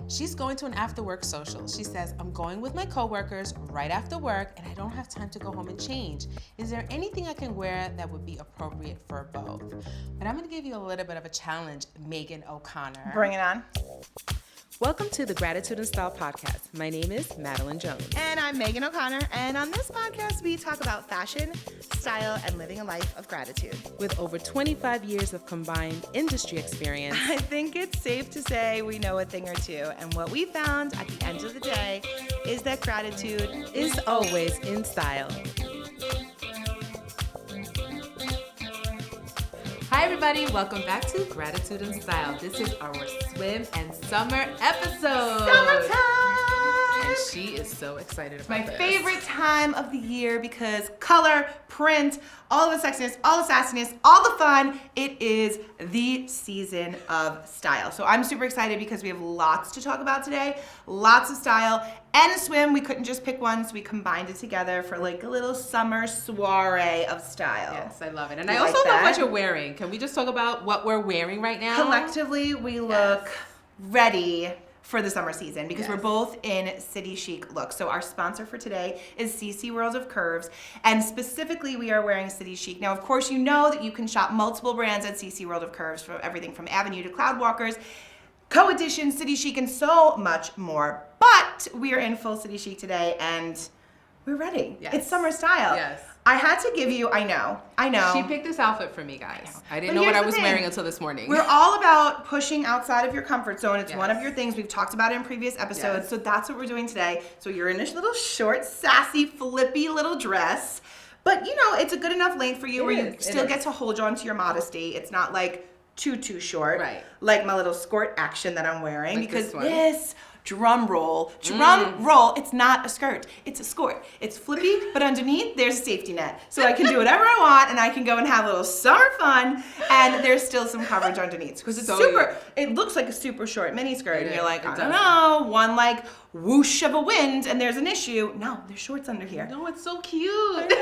She's going to an after-work social. She says, I'm going with my coworkers right after work and I don't have time to go home and change. Is there anything I can wear that would be appropriate for both? But I'm gonna give you a little bit of a challenge, Meaghan O'Connor. Bring it on. Welcome to the Gratitude and Style podcast. My name is Madeline Jones. And I'm Meaghan O'Connor, and on this podcast, we talk about fashion, style, and living a life of gratitude. With over 25 years of combined industry experience, I think it's safe to say we know a thing or two, and what we found at the end of the day is that gratitude is always in style. Hi everybody, welcome back to Gratitude and Style. This is our swim and summer episode. Summertime! And she is so excited about My this. favorite time of the year because color, print, all of the sexiness, all the sassiness, all the fun, it is the season of style. So I'm super excited because we have lots to talk about today, lots of style, and a swim. We couldn't just pick one, so we combined it together for like a little summer soiree of style. Yes, I love it. And You I like also love that? what you're wearing. Can we just talk about what we're wearing right now? Collectively, we look ready for the summer season because we're both in city chic looks. So our sponsor for today is CC World of Curves, and specifically we are wearing city chic. Now, of course, you know that you can shop multiple brands at CC World of Curves for everything from Avenue to Cloudwalkers, Co-Edition, City Chic, and so much more. But we are in full city chic today, and we're ready. Yes. It's summer style. Yes. I had to give you, I know. She picked this outfit for me, guys. I didn't But know what here's I the was thing. wearing until this morning. We're all about pushing outside of your comfort zone. It's one of Yes. your things. We've talked about it in previous episodes. Yes. So that's what we're doing today. So you're in this little short, sassy, flippy little dress. But you know, it's a good enough length for you where you still get to hold on to your modesty. It's not like too short. Right. Like my little skirt action that I'm wearing. Like because this one. this drum roll, it's not a skirt, it's a skirt. It's flippy, but underneath there's a safety net. So I can do whatever I want and I can go and have a little summer fun, and there's still some coverage underneath. Because it's it looks like a super short mini skirt, and you're like, I don't know, one like whoosh of a wind and there's an issue. No, there's shorts under here. No, it's so cute.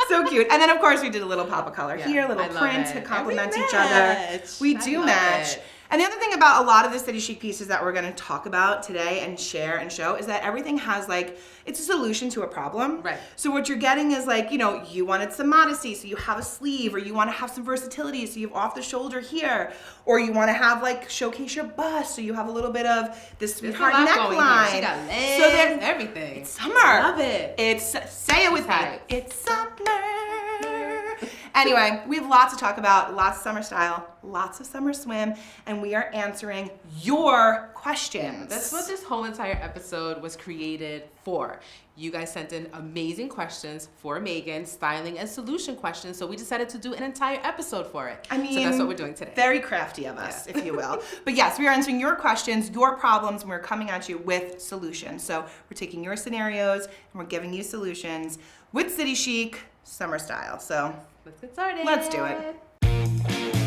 So cute. And then of course we did a little pop of color here, a little I love print it. to complement And we each other. match. We I do love match. it. And the other thing about a lot of the city chic pieces that we're going to talk about today and share and show is that everything has like, it's a solution to a problem. Right. So what you're getting is like, you know, you wanted some modesty, so you have a sleeve, or you want to have some versatility, so you have off the shoulder here, or you want to have like showcase your bust, so you have a little bit of this sweetheart neckline. She got legs, so there's everything. It's summer. Love it. It's, say it with me. Right. It's summer. Anyway, we have lots to talk about, lots of summer style, lots of summer swim, and we are answering your questions. That's what this whole entire episode was created for. You guys sent in amazing questions for Meaghan, styling and solution questions, so we decided to do an entire episode for it. I mean, so that's what we're doing today. Very crafty of us, if you will. But yes, we are answering your questions, your problems, and we're coming at you with solutions. So we're taking your scenarios and we're giving you solutions with city chic, summer style. So Let's get started. let's do it.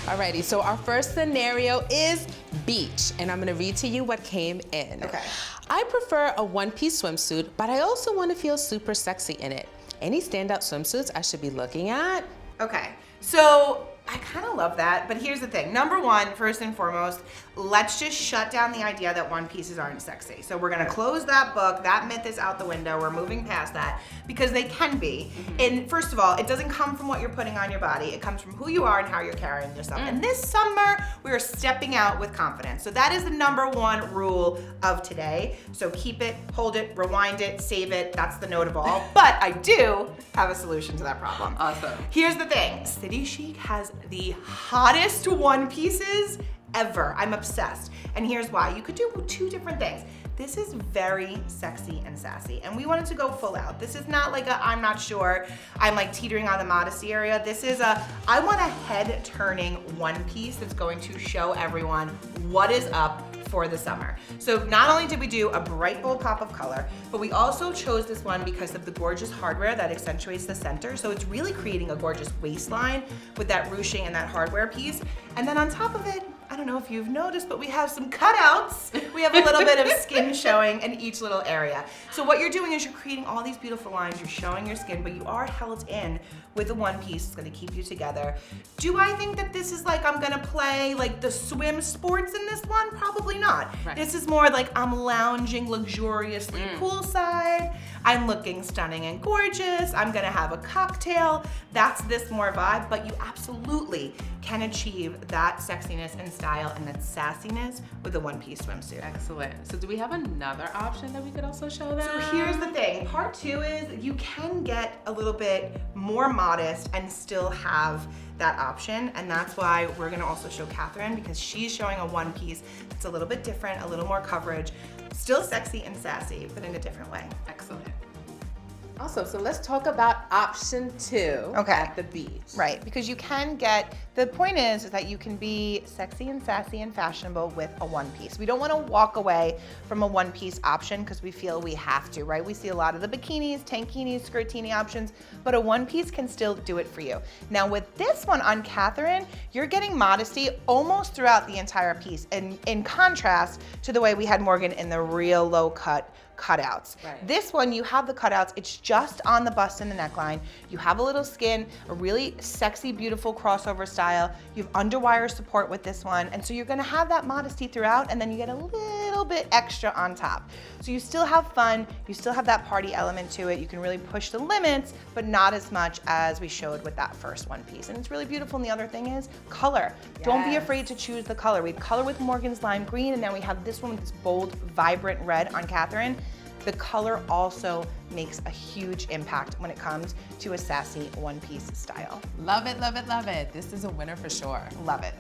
Alrighty, so our first scenario is beach, and I'm gonna read to you what came in. Okay. I prefer a one-piece swimsuit, but I also want to feel super sexy in it. Any standout swimsuits I should be looking at? Okay, so I kind of love that, but here's the thing. Number one, first and foremost, let's just shut down the idea that one pieces aren't sexy. So we're gonna close that book. That myth is out the window. We're moving past that because they can be. And first of all, it doesn't come from what you're putting on your body. It comes from who you are and how you're carrying yourself. And this summer, we're stepping out with confidence. So that is the number one rule of today. So keep it, hold it, rewind it, save it. That's the note of all. But I do have a solution to that problem. Awesome. Here's the thing. City Chic has the hottest one pieces ever. I'm obsessed. And here's why. You could do two different things. This is very sexy and sassy, and we wanted to go full out. This is not like a, I'm not sure, I'm like teetering on the modesty area. This is a, I want a head turning one piece that's going to show everyone what is up for the summer. So not only did we do a bright bold pop of color, but we also chose this one because of the gorgeous hardware that accentuates the center. So it's really creating a gorgeous waistline with that ruching and that hardware piece. And then on top of it, I I don't know if you've noticed, but we have some cutouts. We have a little bit of skin showing in each little area. So what you're doing is you're creating all these beautiful lines, you're showing your skin, but you are held in with a one piece. It's gonna keep you together. Do I think that this is like I'm gonna play like the swim sports in this one? Probably not. Right. This is more like I'm lounging luxuriously poolside. I'm looking stunning and gorgeous. I'm gonna have a cocktail. That's this more vibe, but you absolutely can achieve that sexiness and style and that sassiness with a one-piece swimsuit. Excellent. So do we have another option that we could also show them? So here's the thing. Part two is you can get a little bit more modest and still have that option. And that's why we're gonna also show Katherine, because she's showing a one piece that's a little bit different, a little more coverage, still sexy and sassy, but in a different way. Excellent. Awesome, so let's talk about option 2 at the beach. Right, because you can get, the point is that you can be sexy and sassy and fashionable with a one piece. We don't wanna walk away from a one piece option because we feel we have to, right? We see a lot of the bikinis, tankinis, skirtini options, but a one piece can still do it for you. Now with this one on Katherine, you're getting modesty almost throughout the entire piece, and in contrast to the way we had Morgan in the real low cut cutouts. Right. This one, you have the cutouts, it's just on the bust and the neckline. You have a little skin, a really sexy, beautiful crossover style. You have underwire support with this one, and so you're gonna have that modesty throughout, and then you get a little bit extra on top. So you still have fun, you still have that party element to it. You can really push the limits, but not as much as we showed with that first one piece. And it's really beautiful, and the other thing is color. Don't be afraid to choose the color. We had color with Morgan's lime green, and now we have this one with this bold, vibrant red on Katherine. The color also makes a huge impact when it comes to a sassy one-piece style. Love it, love it, love it. This is a winner for sure. Love it.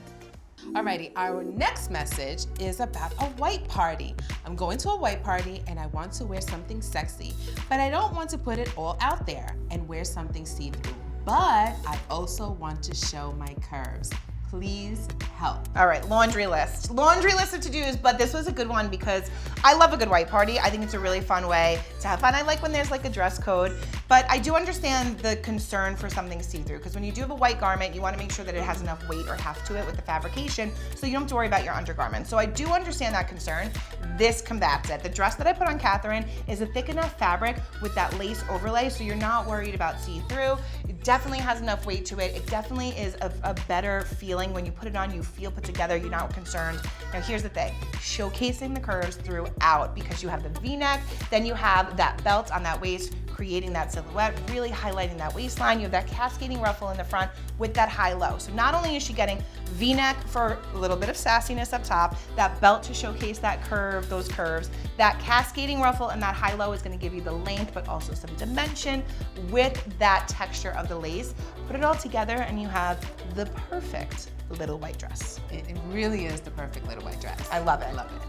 Alrighty, our next message is about a white party. I'm going to a white party and I want to wear something sexy, but I don't want to put it all out there and wear something see-through. But I also want to show my curves. Please help. All right, laundry list. Laundry list of to-dos, but this was a good one because I love a good white party. I think it's a really fun way to have fun. I like when there's like a dress code, but I do understand the concern for something see-through, because when you do have a white garment, you wanna make sure that it has enough weight or heft to it with the fabrication so you don't have to worry about your undergarment. So I do understand that concern. This combats it. The dress that I put on Katherine is a thick enough fabric with that lace overlay so you're not worried about see-through. It definitely has enough weight to it. It definitely is a better feeling when you put it on, you feel put together, you're not concerned. Now here's the thing, showcasing the curves throughout, because you have the V-neck, then you have that belt on that waist, creating that silhouette, really highlighting that waistline. You have that cascading ruffle in the front with that high-low. So not only is she getting V-neck for a little bit of sassiness up top, that belt to showcase that curve, those curves, that cascading ruffle and that high-low is gonna give you the length, but also some dimension with that texture of the lace. Put it all together and you have the perfect little white dress. It really is the perfect little white dress. I love it. I love it.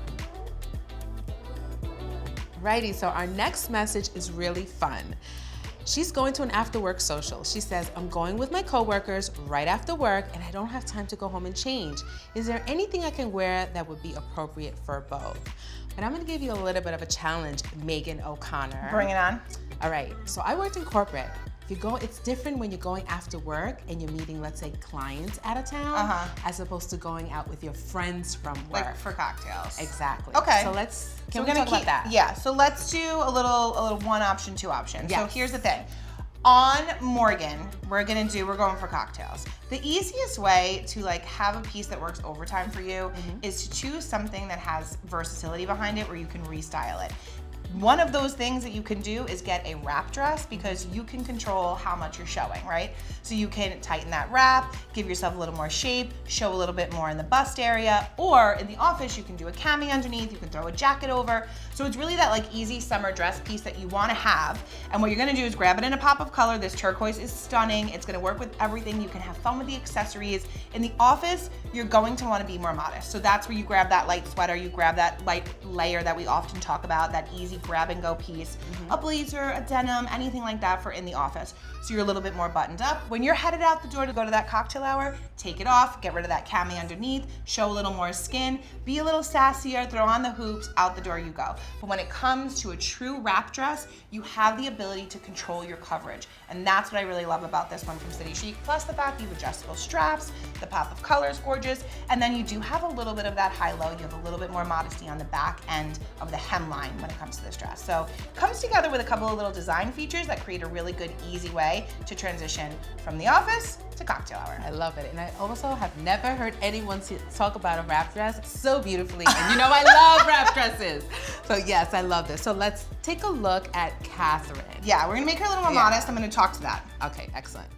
Righty, so our next message is really fun. She's going to an after-work social. She says, I'm going with my coworkers right after work and I don't have time to go home and change. Is there anything I can wear that would be appropriate for both? But I'm gonna give you a little bit of a challenge, Meaghan O'Connor. Bring it on. All right, so I worked in corporate. It's different when you're going after work and you're meeting, let's say, clients out of town, as opposed to going out with your friends from work. Like for cocktails. Exactly. Okay. So can we talk about that? Yeah, so let's do a little one option, two option. Yes. So here's the thing. On Morgan, we're going for cocktails. The easiest way to like have a piece that works overtime for you is to choose something that has versatility behind it where you can restyle it. One of those things that you can do is get a wrap dress, because you can control how much you're showing, right? So you can tighten that wrap, give yourself a little more shape, show a little bit more in the bust area, or in the office you can do a cami underneath, you can throw a jacket over. So it's really that like easy summer dress piece that you wanna have. And what you're gonna do is grab it in a pop of color. This turquoise is stunning. It's gonna work with everything. You can have fun with the accessories. In the office, you're going to wanna be more modest. So that's where you grab that light sweater, you grab that light layer that we often talk about, that easy easy grab and go piece, a blazer, a denim, anything like that for in the office. So you're a little bit more buttoned up. When you're headed out the door to go to that cocktail hour, take it off, get rid of that cami underneath, show a little more skin, be a little sassier, throw on the hoops, out the door you go. But when it comes to a true wrap dress, you have the ability to control your coverage. And that's what I really love about this one from City Chic. Plus the fact you have adjustable straps, the pop of color is gorgeous, and then you do have a little bit of that high-low. You have a little bit more modesty on the back end of the hemline when it comes to this dress. So it comes together with a couple of little design features that create a really good, easy way to transition from the office to cocktail hour. I love it. And I also have never heard anyone talk about a wrap dress so beautifully. And you know I love wrap dresses. So yes, I love this. So let's take a look at Katherine. Yeah, we're gonna make her a little more modest. I'm gonna talk to that. Okay, excellent.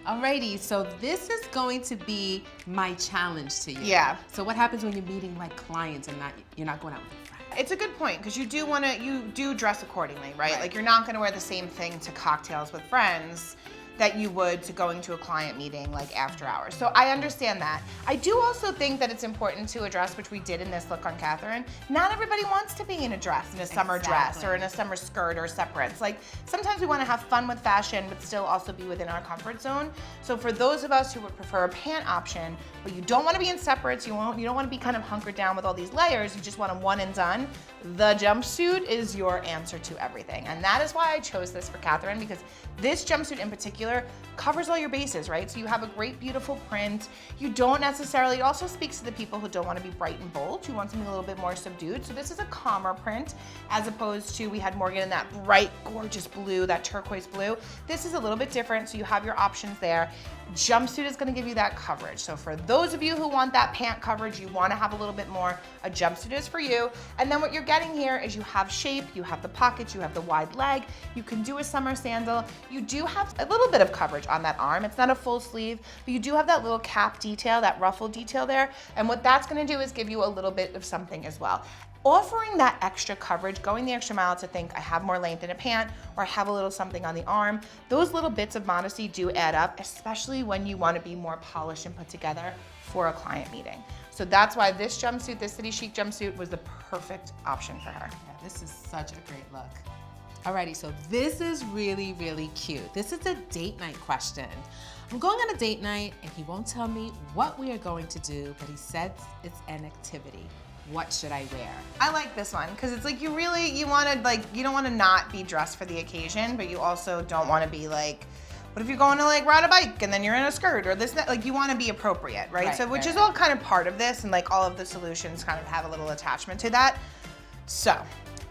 Alrighty, so this is going to be my challenge to you. Yeah. So what happens when you're meeting like clients and you're not going out with your friends? It's a good point, because you do dress accordingly, right? Like you're not gonna wear the same thing to cocktails with friends that you would to going to a client meeting like after hours. So I understand that. I do also think that it's important to address, which we did in this look on Katherine, not everybody wants to be in a dress, in a summer dress or in a summer skirt or separates. Like sometimes we wanna have fun with fashion, but still also be within our comfort zone. So for those of us who would prefer a pant option, but you don't wanna be in separates, you don't wanna be kind of hunkered down with all these layers, you just want a one and done, the jumpsuit is your answer to everything. And that is why I chose this for Katherine, because this jumpsuit in particular covers all your bases, right? So you have a great, beautiful print. You don't necessarily, it also speaks to the people who don't want to be bright and bold, who want something a little bit more subdued. So this is a calmer print, as opposed to, we had Morgan in that bright, gorgeous blue, that turquoise blue. This is a little bit different, so you have your options there. Jumpsuit is gonna give you that coverage. So for those of you who want that pant coverage, you wanna have a little bit more, a jumpsuit is for you. And then what you're getting here is you have shape, you have the pockets, you have the wide leg, you can do a summer sandal. You do have a little bit of coverage on that arm. It's not a full sleeve, but you do have that little cap detail, that ruffle detail there. And what that's gonna do is give you a little bit of something as well. Offering that extra coverage, going the extra mile to think I have more length in a pant or I have a little something on the arm, those little bits of modesty do add up, especially when you want to be more polished and put together for a client meeting. So that's why this jumpsuit, this City Chic jumpsuit, was the perfect option for her. Yeah, this is such a great look. Alrighty, so this is really, really cute. This is a date night question. I'm going on a date night and he won't tell me what we are going to do, but he says it's an activity. What should I wear? I like this one because it's like you don't want to not be dressed for the occasion, but you also don't want to be like, what if you're going to like ride a bike and then you're in a skirt or this, that, like you want to be appropriate, right? So which is all kind of part of this, and like all of the solutions kind of have a little attachment to that. So,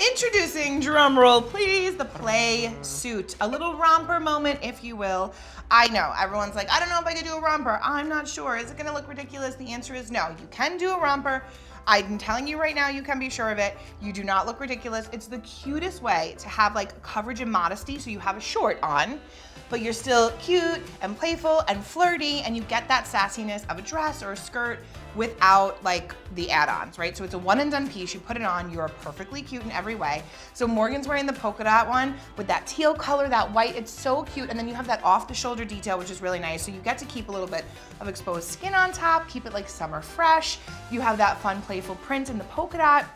introducing, drum roll please, the play suit. A little romper moment, if you will. I know, everyone's like, I don't know if I could do a romper. I'm not sure. Is it gonna look ridiculous? The answer is no. You can do a romper. I'm telling you right now, you can be sure of it. You do not look ridiculous. It's the cutest way to have like coverage and modesty, so you have a short on, but you're still cute and playful and flirty, and you get that sassiness of a dress or a skirt without like the add-ons, right? So it's a one and done piece. You put it on, you're perfectly cute in every way. So Morgan's wearing the polka dot one with that teal color, that white, it's so cute. And then you have that off the shoulder detail, which is really nice. So you get to keep a little bit of exposed skin on top, keep it like summer fresh. You have that fun, playful print in the polka dot.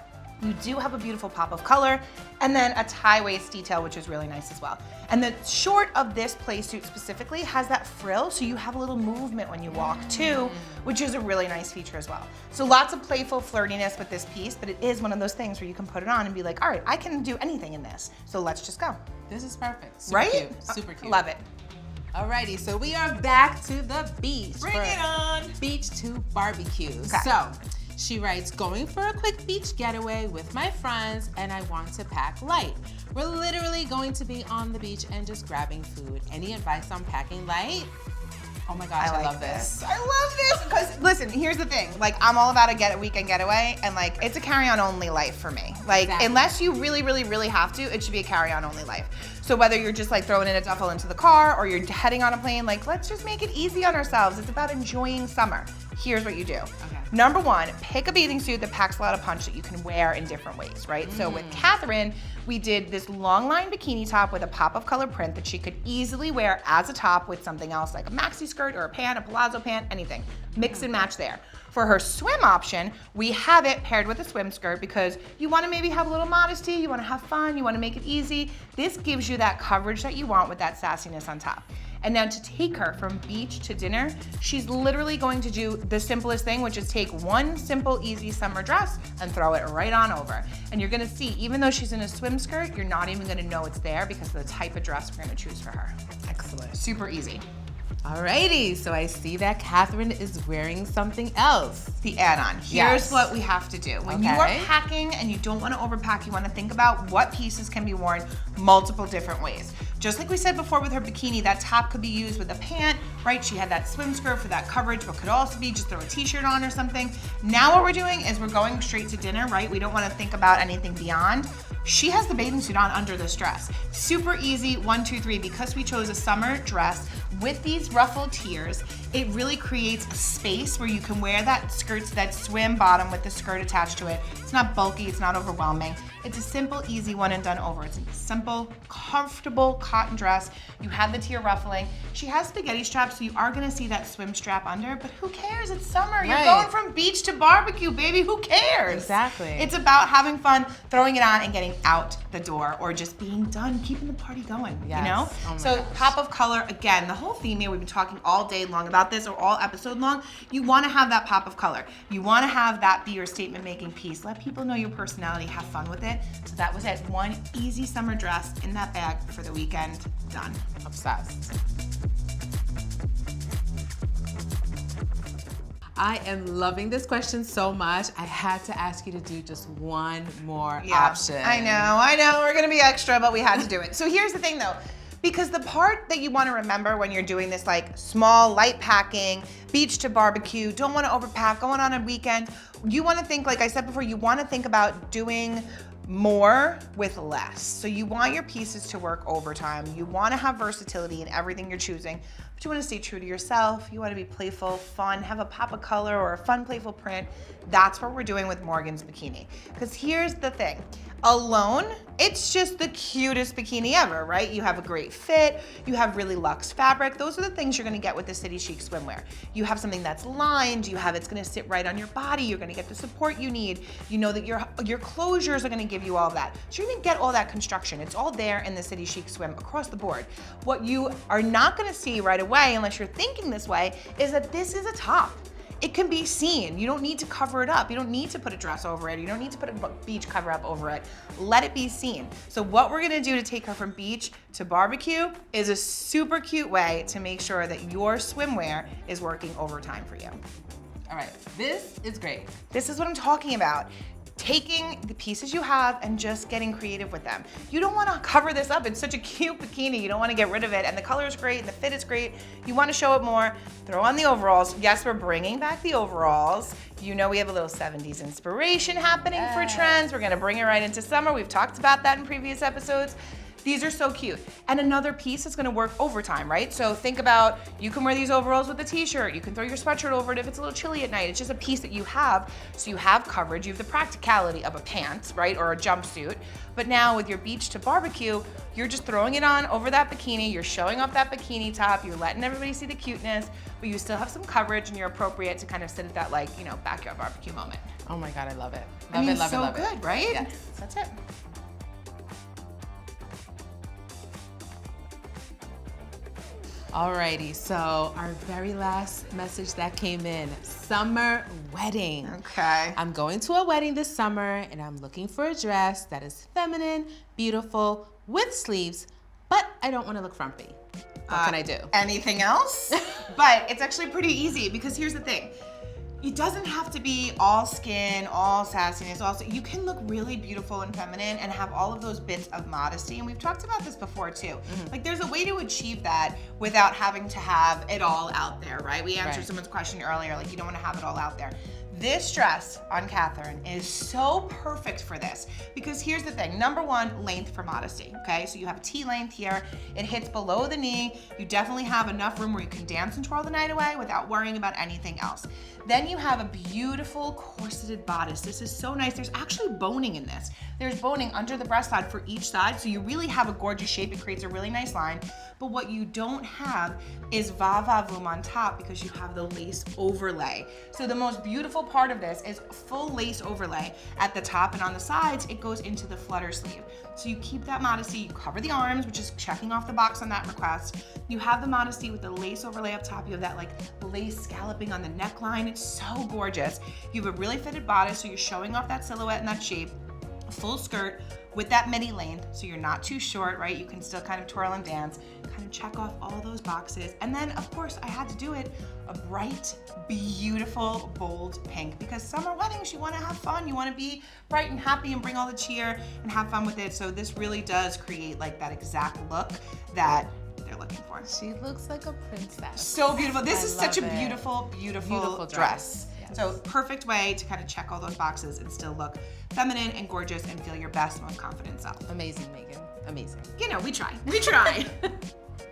You do have a beautiful pop of color, and then a tie waist detail, which is really nice as well. And the short of this play suit specifically has that frill, so you have a little movement when you walk too, which is a really nice feature as well. So lots of playful flirtiness with this piece, but it is one of those things where you can put it on and be like, all right, I can do anything in this, so let's just go. This is perfect. Super right? Cute. Super cute. Love it. Alrighty, so we are back to the beach. Bring it on. Beach to barbecue. Okay. So, she writes, going for a quick beach getaway with my friends and I want to pack light. We're literally going to be on the beach and just grabbing food. Any advice on packing light? Oh my gosh, I love this. I love this, because listen, here's the thing. Like, I'm all about a weekend getaway, and like, it's a carry-on only life for me. Like, unless you really, really, really have to, it should be a carry-on only life. So whether you're just like throwing in a duffel into the car or you're heading on a plane, like let's just make it easy on ourselves. It's about enjoying summer. Here's what you do. Okay. Number one, pick a bathing suit that packs a lot of punch that you can wear in different ways, right? So with Katherine, we did this long line bikini top with a pop of color print that she could easily wear as a top with something else like a maxi skirt or a pant, a palazzo pant, anything. Mix and match there. For her swim option, we have it paired with a swim skirt because you want to maybe have a little modesty, you want to have fun, you want to make it easy. This gives you that coverage that you want with that sassiness on top. And now to take her from beach to dinner, she's literally going to do the simplest thing, which is take one simple, easy summer dress and throw it right on over. And you're gonna see, even though she's in a swim skirt, you're not even gonna know it's there because of the type of dress we're gonna choose for her. Excellent. Super easy. Alrighty, so I see that Katherine is wearing something else. The add-on. Here's what we have to do. When you are packing and you don't want to overpack, you want to think about what pieces can be worn multiple different ways. Just like we said before with her bikini, that top could be used with a pant, right? She had that swim skirt for that coverage, but could also be just throw a t-shirt on or something. Now what we're doing is we're going straight to dinner, right? We don't want to think about anything beyond. She has the bathing suit on under this dress. Super easy, 1, 2, 3. Because we chose a summer dress with these ruffled tiers, it really creates a space where you can wear that skirt, that swim bottom with the skirt attached to it. It's not bulky, it's not overwhelming. It's a simple, easy one and done over. It's a simple, comfortable cotton dress. You have the tier ruffling. She has spaghetti straps, so you are gonna see that swim strap under, but who cares? It's summer. You're going from beach to barbecue, baby. Who cares? Exactly. It's about having fun, throwing it on, and getting out the door, or just being done, keeping the party going, you know? Oh my So gosh. pop of color, again, the whole theme here, we've been talking all day long about this, or all episode long. You wanna have that pop of color. You wanna have that be your statement making piece. Let people know your personality, have fun with it. So that was it, one easy summer dress in that bag for the weekend, done. Obsessed. I am loving this question so much. I had to ask you to do just one more option. I know, we're gonna be extra, but we had to do it. So here's the thing though, because the part that you wanna remember when you're doing this like small, light packing, beach to barbecue, don't wanna overpack, going on a weekend, you wanna think, like I said before, you wanna think about doing more with less. So you want your pieces to work overtime. You want to have versatility in everything you're choosing, but you want to stay true to yourself. You want to be playful, fun, have a pop of color or a fun, playful print. That's what we're doing with Morgan's bikini. Because here's the thing. Alone, it's just the cutest bikini ever, right? You have a great fit, you have really luxe fabric. Those are the things you're gonna get with the City Chic swimwear. You have something that's lined, it's gonna sit right on your body, you're gonna get the support you need. You know that your closures are gonna give you all that. So you're gonna get all that construction. It's all there in the City Chic swim across the board. What you are not gonna see right away, unless you're thinking this way, is that this is a top. It can be seen. You don't need to cover it up. You don't need to put a dress over it. You don't need to put a beach cover up over it. Let it be seen. So what we're gonna do to take her from beach to barbecue is a super cute way to make sure that your swimwear is working overtime for you. All right, this is great. This is what I'm talking about. Taking the pieces you have and just getting creative with them. You don't wanna cover this up. It's such a cute bikini. You don't wanna get rid of it. And the color is great and the fit is great. You wanna show it more. Throw on the overalls. Yes, we're bringing back the overalls. You know we have a little 70s inspiration happening for trends. We're gonna bring it right into summer. We've talked about that in previous episodes. These are so cute. And another piece is gonna work overtime, right? So think about, you can wear these overalls with a t-shirt, you can throw your sweatshirt over it if it's a little chilly at night. It's just a piece that you have, so you have coverage, you have the practicality of a pant, right? Or a jumpsuit. But now with your beach to barbecue, you're just throwing it on over that bikini, you're showing off that bikini top, you're letting everybody see the cuteness, but you still have some coverage and you're appropriate to kind of sit at that like, backyard barbecue moment. Oh my God, I love it. Love it, love it. Good, right? Yes. That's it. Alrighty, so our very last message that came in, summer wedding. Okay. I'm going to a wedding this summer and I'm looking for a dress that is feminine, beautiful, with sleeves, but I don't want to look frumpy. What can I do? Anything else? But it's actually pretty easy because here's the thing. It doesn't have to be all skin, all sassiness. Also, you can look really beautiful and feminine and have all of those bits of modesty. And we've talked about this before too. Like there's a way to achieve that without having to have it all out there, right? We answered someone's question earlier, like you don't want to have it all out there. This dress on Katherine is so perfect for this because here's the thing. Number one, length for modesty, okay? So you have a T length here. It hits below the knee. You definitely have enough room where you can dance and twirl the night away without worrying about anything else. Then you have a beautiful corseted bodice. This is so nice. There's actually boning in this. There's boning under the breast side for each side, so you really have a gorgeous shape. It creates a really nice line. But what you don't have is va-va-voom on top because you have the lace overlay. So the most beautiful part of this is full lace overlay. At the top and on the sides, it goes into the flutter sleeve. So you keep that modesty, you cover the arms, which is checking off the box on that request. You have the modesty with the lace overlay up top. You have that like lace scalloping on the neckline. It's so gorgeous. You have a really fitted bodice, so you're showing off that silhouette and that shape. Full skirt with that midi length, so you're not too short, right? You can still kind of twirl and dance, kind of check off all those boxes. And then, of course, I had to do it a bright, beautiful, bold pink because summer weddings, you want to have fun. You want to be bright and happy and bring all the cheer and have fun with it. So this really does create like that exact look that they're looking for. She looks like a princess. So beautiful. This is such a love it. beautiful dress. Yes. So perfect way to kind of check all those boxes and still look feminine and gorgeous and feel your best, most confident self. Amazing, Meaghan. Amazing. You know, we try. We try.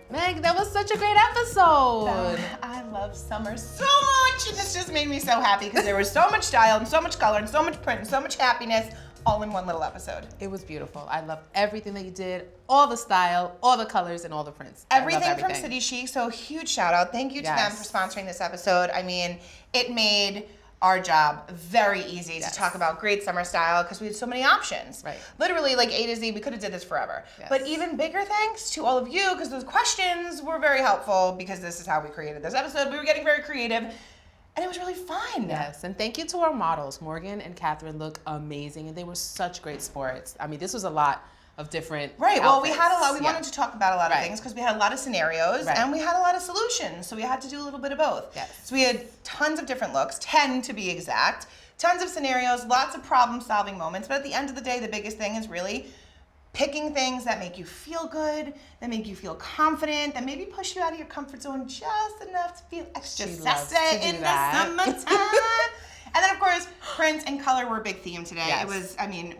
Meg, that was such a great episode. I love summer so much, and this just made me so happy because there was so much style and so much color and so much print and so much happiness all in one little episode. It was beautiful. I loved everything that you did, all the style, all the colors, and all the prints. Everything from City Chic, so huge shout out. Thank you to them Yes. for sponsoring this episode. I mean, it made our job very easy Yes. to talk about great summer style because we had so many options. Right. Literally like A to Z, we could have did this forever. Yes. But even bigger thanks to all of you because those questions were very helpful because this is how we created this episode. We were getting very creative and it was really fun. Yes, and thank you to our models. Morgan and Katherine look amazing, and they were such great sports. I mean, this was a lot of different Right, well, we outfits. had a lot, we Yeah. wanted to talk about a lot of Right. things because we had a lot of scenarios Right. and we had a lot of solutions, so we had to do a little bit of both. Yes. So we had tons of different looks, 10 to be exact, tons of scenarios, lots of problem-solving moments, but at the end of the day, the biggest thing is really picking things that make you feel good, that make you feel confident, that maybe push you out of your comfort zone just enough to feel extra She loves sassy to do in that. the summertime. And then, of course, prints and color were a big theme today. Yes. It was, I mean,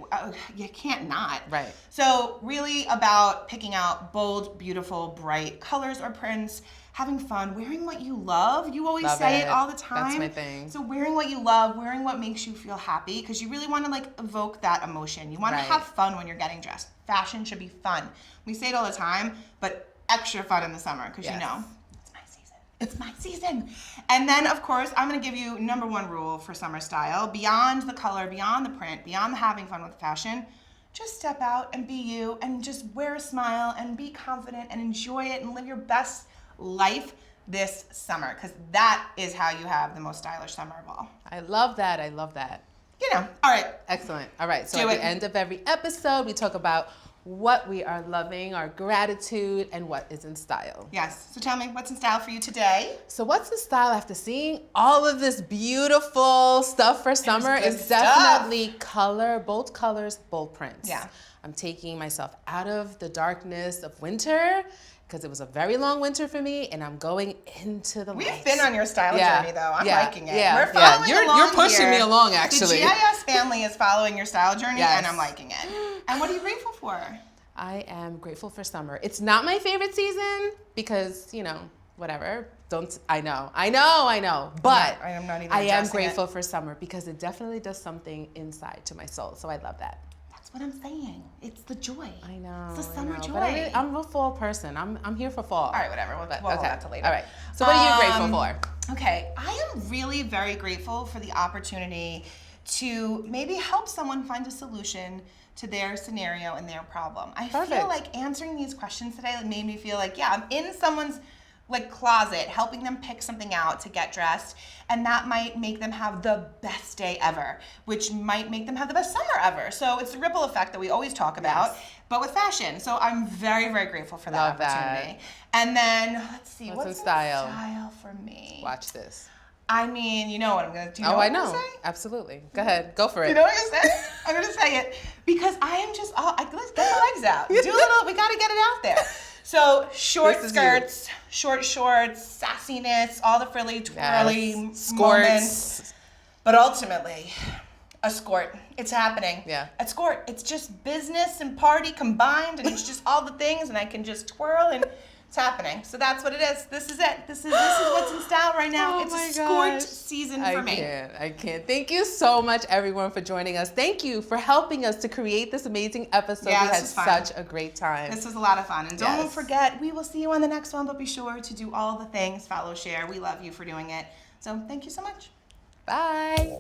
you can't not. Right. So really about picking out bold, beautiful, bright colors or prints, having fun, wearing what you love. You always Love say it it. all the time. That's my thing. So wearing what you love, wearing what makes you feel happy, because you really want to like evoke that emotion. You want Right. to have fun when you're getting dressed. Fashion should be fun. We say it all the time, but extra fun in the summer, because you Yes. know, it's my season. It's my season. And then, of course, I'm going to give you number one rule for summer style. Beyond the color, beyond the print, beyond the having fun with fashion, just step out and be you and just wear a smile and be confident and enjoy it and live your best life this summer, because that is how you have the most stylish summer of all. I love that. I love that. You know, all right. Excellent. All right. So Do at it. the end of every episode, we talk about what we are loving, our gratitude, and what is in style. Yes. So tell me, what's in style for you today? So what's in style after seeing all of this beautiful stuff for summer good is stuff. definitely color, bold colors, bold prints. Yeah. I'm taking myself out of the darkness of winter because it was a very long winter for me, and I'm going into the We've light. been on your style Yeah. journey, though. I'm Yeah. liking it. Yeah. We're Yeah. following You're along pushing here. me along, actually. The GIS family is following your style journey, Yes. and I'm liking it. And what are you grateful for? I am grateful for summer. It's not my favorite season because, you know, whatever. I know. But I am not even I am addressing grateful for summer because it definitely does something inside to my soul. So I love that. That's what I'm saying. It's the joy. I know. It's the I summer know. joy. But I'm a fall person. I'm here for fall. All right, whatever. We'll hold that till later. All right. So what are you grateful for? Okay, I am really very grateful for the opportunity to maybe help someone find a solution to their scenario and their problem. I feel Perfect. like answering these questions today made me feel like, yeah, I'm in someone's like closet, helping them pick something out to get dressed, and that might make them have the best day ever, which might make them have the best summer ever. So it's the ripple effect that we always talk about, Yes. but with fashion. So I'm very, very grateful for that Love that. opportunity. And then let's see, What's in in style? style for me? Watch this. I mean, you know what I'm gonna do. I know. Absolutely. Go ahead. Go for it. You know what I'm gonna say? I'm gonna say it because I am just. Let's get the legs out. Do a little. We gotta get it out there. So short This is skirts, short shorts, sassiness, all the frilly, twirly Yes. moments. Skirts. But ultimately, escort. It's happening. Yeah. Escort. It's just business and party combined, and it's just all the things, and I can just twirl, and it's happening. So that's what it is. This is it. This is what's in style right now. Oh It's my escort gosh. season for me. I can't. Thank you so much, everyone, for joining us. Thank you for helping us to create this amazing episode. Yeah, we this had was fun. such a great time. This was a lot of fun. And don't Yes. forget, we will see you on the next one, but be sure to do all the things, follow, share. We love you for doing it. So thank you so much. Bye.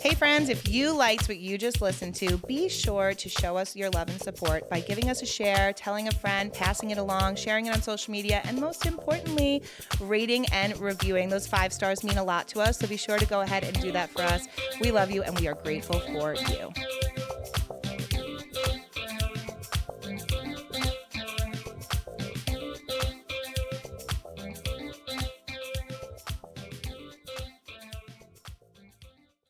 Hey friends, if you liked what you just listened to, be sure to show us your love and support by giving us a share, telling a friend, passing it along, sharing it on social media, and most importantly, rating and reviewing. Those 5 stars mean a lot to us, so be sure to go ahead and do that for us. We love you and we are grateful for you.